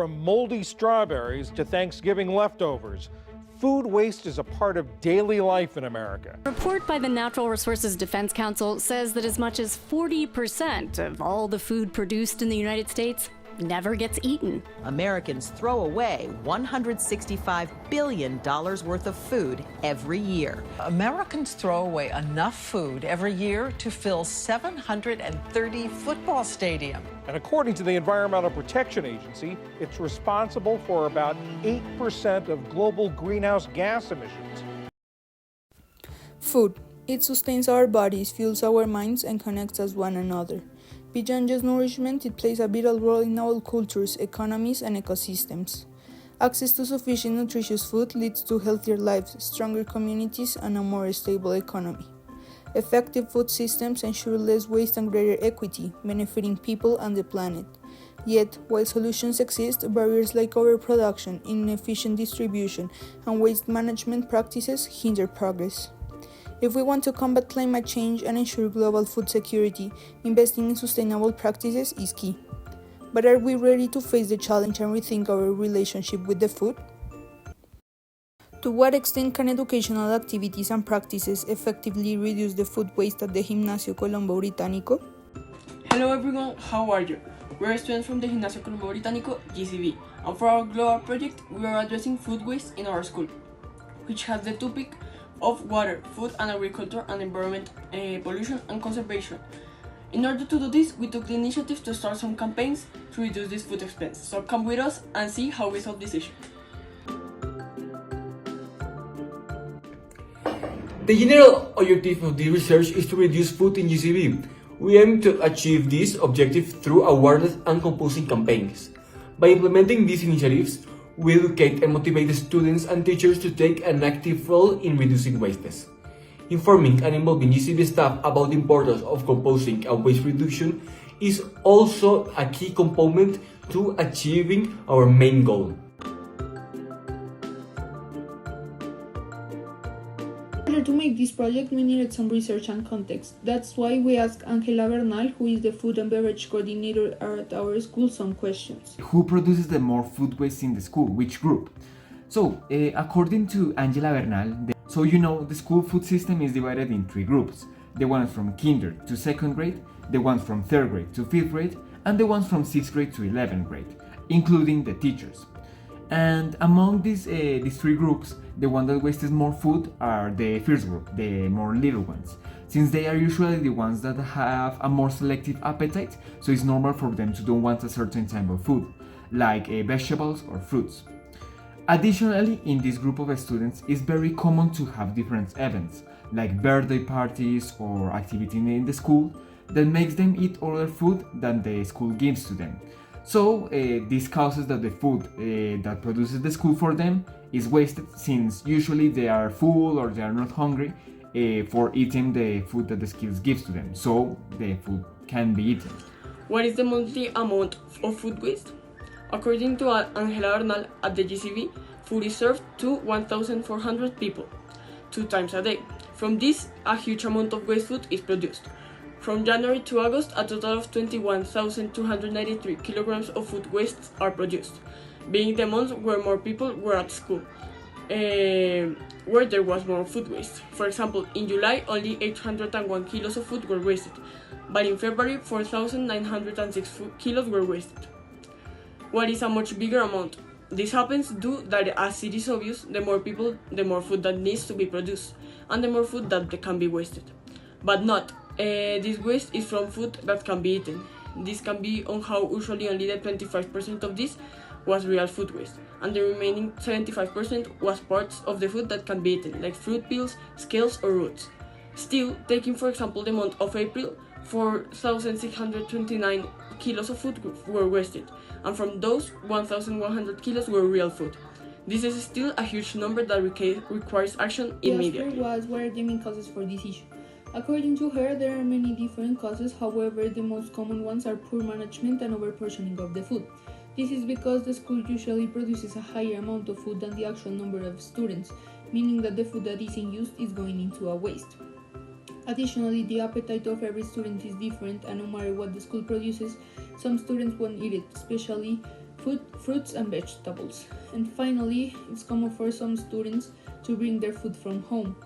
From moldy strawberries to Thanksgiving leftovers, food waste is a part of daily life in America. A report by the Natural Resources Defense Council says that as much as 40% of all the food produced in the United States never gets eaten. Americans throw away $165 billion worth of food every year. Americans throw away enough food every year to fill 730 football stadiums. And according to the Environmental Protection Agency, it's responsible for about 8% of global greenhouse gas emissions. Food. It sustains our bodies, fuels our minds, and connects us one another. Beyond just nourishment, it plays a vital role in all cultures, economies, and ecosystems. Access to sufficient nutritious food leads to healthier lives, stronger communities, and a more stable economy. Effective food systems ensure less waste and greater equity, benefiting people and the planet. Yet, while solutions exist, barriers like overproduction, inefficient distribution, and waste management practices hinder progress. If we want to combat climate change and ensure global food security, investing in sustainable practices is key. But are we ready to face the challenge and rethink our relationship with the food? To what extent can educational activities and practices effectively reduce the food waste at the Gimnasio Colombo Británico? Hello everyone, how are you? We are students from the Gimnasio Colombo Británico, GCB, and for our global project, we are addressing food waste in our school, which has the topic of water, food and agriculture and environment, pollution and conservation. In order to do this, we took the initiative to start some campaigns to reduce this food expense. So come with us and see how we solve this issue. The general objective of this research is to reduce food in GCB. We aim to achieve this objective through awareness and composting campaigns. By implementing these initiatives, we educate and motivate the students and teachers to take an active role in reducing wastes. Informing and involving GCB staff about the importance of composting and waste reduction is also a key component to achieving our main goal. In order to make this project, we needed some research and context. That's why we asked Angela Bernal, who is the food and beverage coordinator at our school, some questions. Who produces the more food waste in the school? Which group? So, according to Angela Bernal, the school food system is divided in three groups. The ones from kinder to second grade, the ones from third grade to fifth grade, and the ones from sixth grade to 11th grade, including the teachers. And among these three groups, the one that wastes more food are the first group, the more little ones, since they are usually the ones that have a more selective appetite, so it's normal for them to don't want a certain type of food, like vegetables or fruits. Additionally, in this group of students, it's very common to have different events, like birthday parties or activities in the school, that makes them eat other food than the school gives to them. So this causes that the food that produces the school for them is wasted, since usually they are full or they are not hungry for eating the food that the school gives to them, so the food can be eaten. What is the monthly amount of food waste? According to Angela Bernal at the GCB, food is served to 1,400 people, 2 times a day. From this, a huge amount of waste food is produced. From January to August, a total of 21,293 kilograms of food waste are produced, being the months where more people were at school, where there was more food waste. For example, in July, only 801 kilos of food were wasted, but in February, 4,906 kilos were wasted. What is a much bigger amount? This happens due that, as it is obvious, the more people, the more food that needs to be produced, and the more food that can be wasted. But not. This waste is from food that can be eaten. This can be on how usually only the 25% of this was real food waste, and the remaining 75% was parts of the food that can be eaten, like fruit peels, scales, or roots. Still, taking for example the month of April, 4,629 kilos of food were wasted, and from those, 1,100 kilos were real food. This is still a huge number that requires action immediately. The answer was, what are the main causes for this issue? According to her, there are many different causes. However, the most common ones are poor management and overportioning of the food. This is because the school usually produces a higher amount of food than the actual number of students, meaning that the food that is in use is going into a waste. Additionally, the appetite of every student is different, and no matter what the school produces, some students won't eat it, especially fruits and vegetables. And finally, it's common for some students to bring their food from home,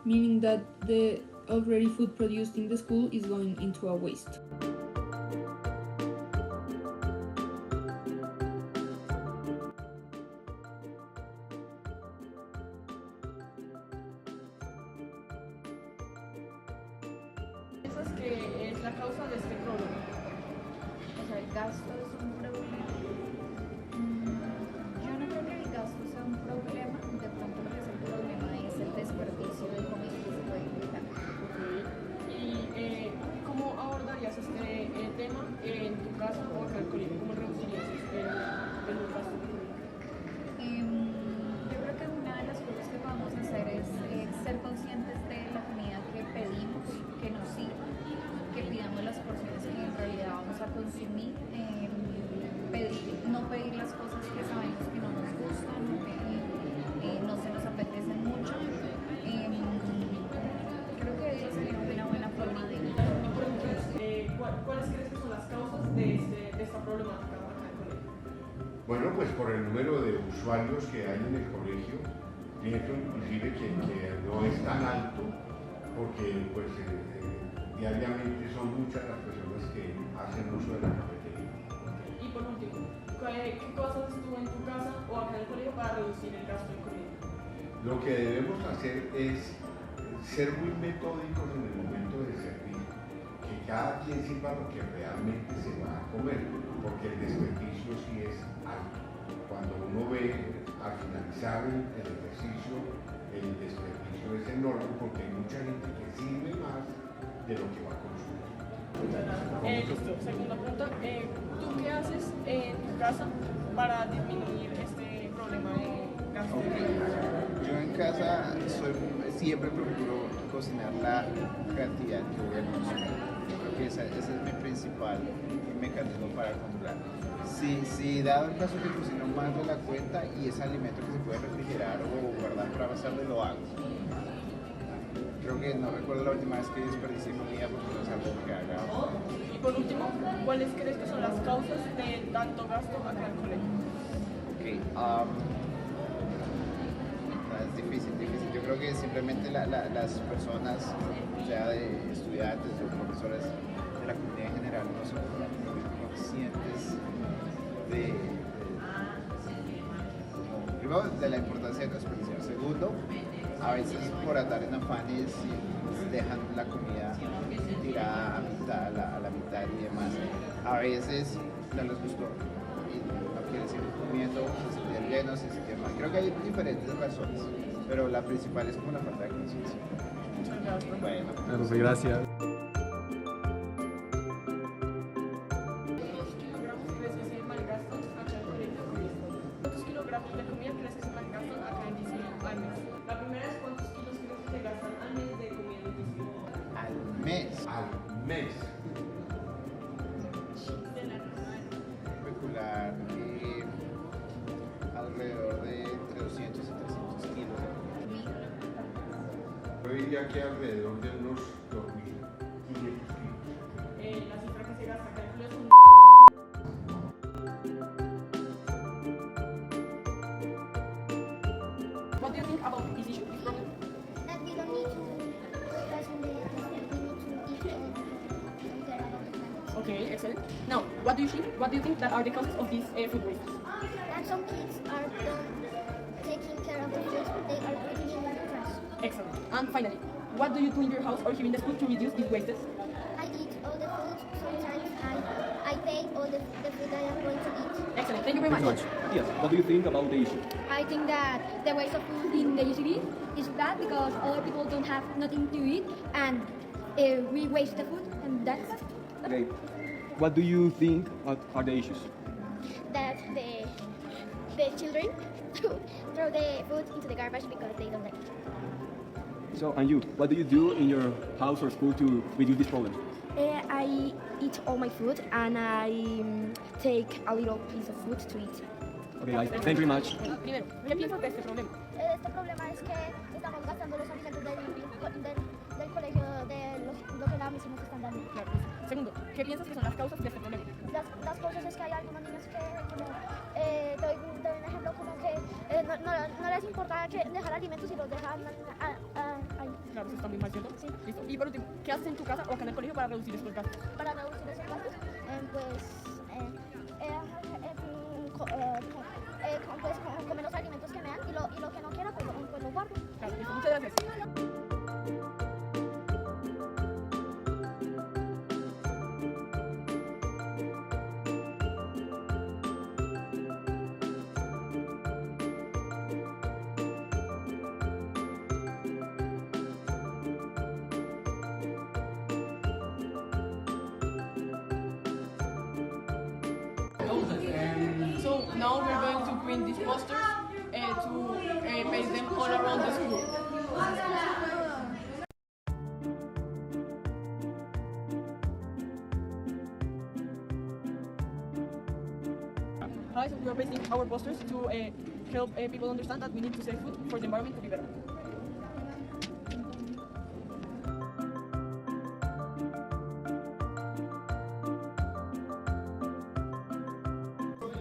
meaning that the already food produced in the school is going into a waste. ¿Piensas que es la causa de este problema? O sea, el gasto es un problema. Yo no creo que el gasto sea un problema. De pronto lo que es el problema es el desperdicio de comida que se puede evitar. ¿Y cómo abordarías este tema en tu casa o acá en el colegio? ¿Cómo reducirías el gasto? Yo creo que una de las cosas que podemos hacer es ser conscientes de la comida que pedimos, que nos sirva, que pidamos las porciones que en realidad vamos a consumir, no pedir las cosas que sabemos que no nos gustan, que no se nos apetecen mucho. Creo que eso sería una buena forma de ir. ¿Cuáles crees que son las causas de esta problemática acá en el colegio? Bueno, pues por el número de usuarios que hay en el colegio, pienso inclusive que no es tan alto, porque pues diariamente son muchas las personas que hacen uso de la cafetería. Y por último, ¿qué cosas haces tú en tu casa o acá en el colegio para reducir el gasto en comida? Lo que debemos hacer es ser muy metódicos en el momento de servir, que cada quien sirva lo que realmente se va a comer, porque el desperdicio sí es alto. Cuando uno ve al finalizar el ejercicio, el desperdicio es enorme porque hay mucha gente que sirve más de lo que va a consumir. Listo. Segunda pregunta, ¿tú qué haces en tu casa para disminuir este problema de gasto? Yo en casa siempre procuro cocinar la cantidad que voy a consumir. Creo que ese es mi principal mecanismo para controlar. Si dado el caso que cocino más de la cuenta y es alimento que se puede refrigerar o guardar para más tarde, lo hago. Creo que no recuerdo la última vez que desperdicié comida porque no es algo que haga. Y por último, ¿cuáles crees que son las causas de tanto gasto acá en el colegio? Es difícil. Yo creo que simplemente las personas, sea de estudiantes o profesores de la comunidad en general, no son conscientes primero de la importancia de desperdiciar. Segundo, a veces por andar en afanes dejan la comida tirada a la mitad y demás. A veces no les gustó y no quieren seguir comiendo, se sienten llenos, se sienten mal. Creo que hay diferentes razones, pero la principal es como la falta de conciencia. Muchas gracias. Bueno, pues gracias. ¿Cuántos kilogramos de comida crees que se malgastan acá en GCB al mes? La primera es ¿cuántos kilos crees que se gastan al mes de comida en GCB? al mes. Especular alrededor de entre 200 y 300 kilos. Yo diría que alrededor de unos 2.500 kilos. La cifra que se gasta acá en es un... What do you think about this issue, this problem? That we don't need to focus on the we need to eat and care about the planet. Okay, excellent. Now, what do you think that are the causes of this food waste? That some kids are not taking care of the food, they are putting it in the trash. Excellent. And finally, what do you do in your house or here in the school to reduce these wastes? I eat all the food. Sometimes I pay all the food that I'm going to eat. Excellent. Thank you very much. Yes, what do you think about the issue? I think that the waste of food in the GCB is bad because other people don't have nothing to eat and we waste the food and that's bad. Okay. What do you think are the issues? That the children throw the food into the garbage because they don't like it. So, and you, what do you do in your house or school to reduce this problem? I eat all my food and I take a little piece of food to eat. Okay, guys, thank you very much. Primero, ¿qué piensas de este problema? Este problema es que estamos gastando los alimentos del colegio, de los que a mí sí nos están dando. Claro. Segundo, ¿qué piensas que son las causas de este problema? Las causas es que hay algunos niños que, como, doy un ejemplo, como que no les importa que dejar alimentos y los dejan ahí. Claro, eso está muy mal, ¿cierto? Sí. Listo. Y por último, ¿qué haces en tu casa o acá en el colegio para reducir estos gastos? Para reducir esos gastos, pues comer los alimentos que me dan y lo que no quiera, pues lo guardo. Claro, listo. Muchas gracias. So now we're going to print these posters to paste them all around the school. Hi, so we're pasting our posters to help people understand that we need to save food for the environment to be better.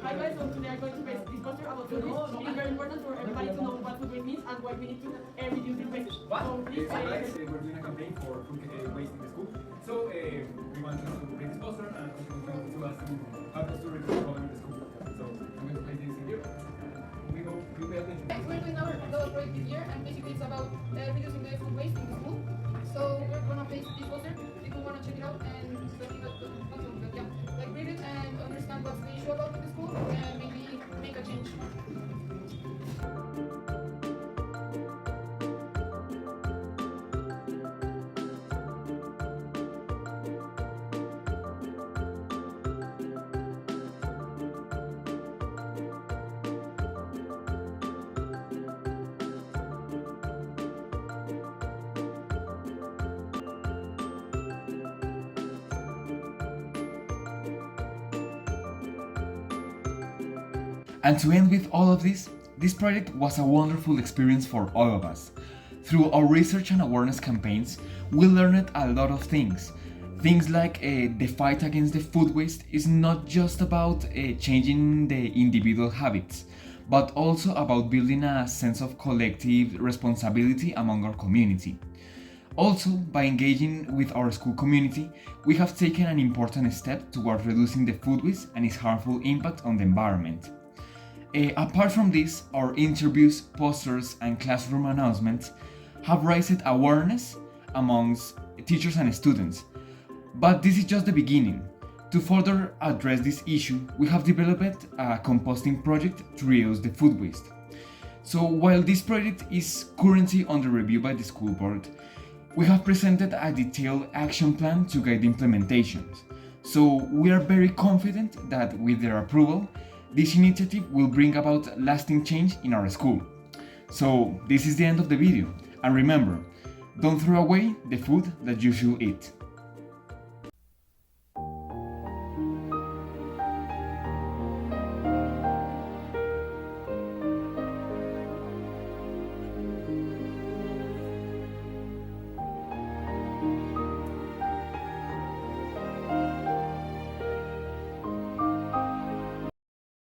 Hi guys, so today I'm going to paste this poster about food waste. It is very important for everybody to know what food waste means and why we need to reduce this waste. So please, we're doing a campaign for food waste in the school. So we want to print this poster and to us to help us to reduce the problem in the school. So I'm going to place this in here. We pay attention. We're doing our project this year, and basically it's about reducing the food waste in the school. So we're gonna place this poster. People wanna check it out and read it and understand what's the issue about with the school and maybe make a change. And to end with all of this project was a wonderful experience for all of us. Through our research and awareness campaigns, we learned a lot of things. Things like the fight against the food waste is not just about changing the individual habits, but also about building a sense of collective responsibility among our community. Also, by engaging with our school community, we have taken an important step towards reducing the food waste and its harmful impact on the environment. Apart from this, our interviews, posters, and classroom announcements have raised awareness amongst teachers and students. But this is just the beginning. To further address this issue, we have developed a composting project to reduce the food waste. So while this project is currently under review by the school board, we have presented a detailed action plan to guide implementations. So we are very confident that with their approval, this initiative will bring about lasting change in our school. So this is the end of the video. And remember, don't throw away the food that you should eat.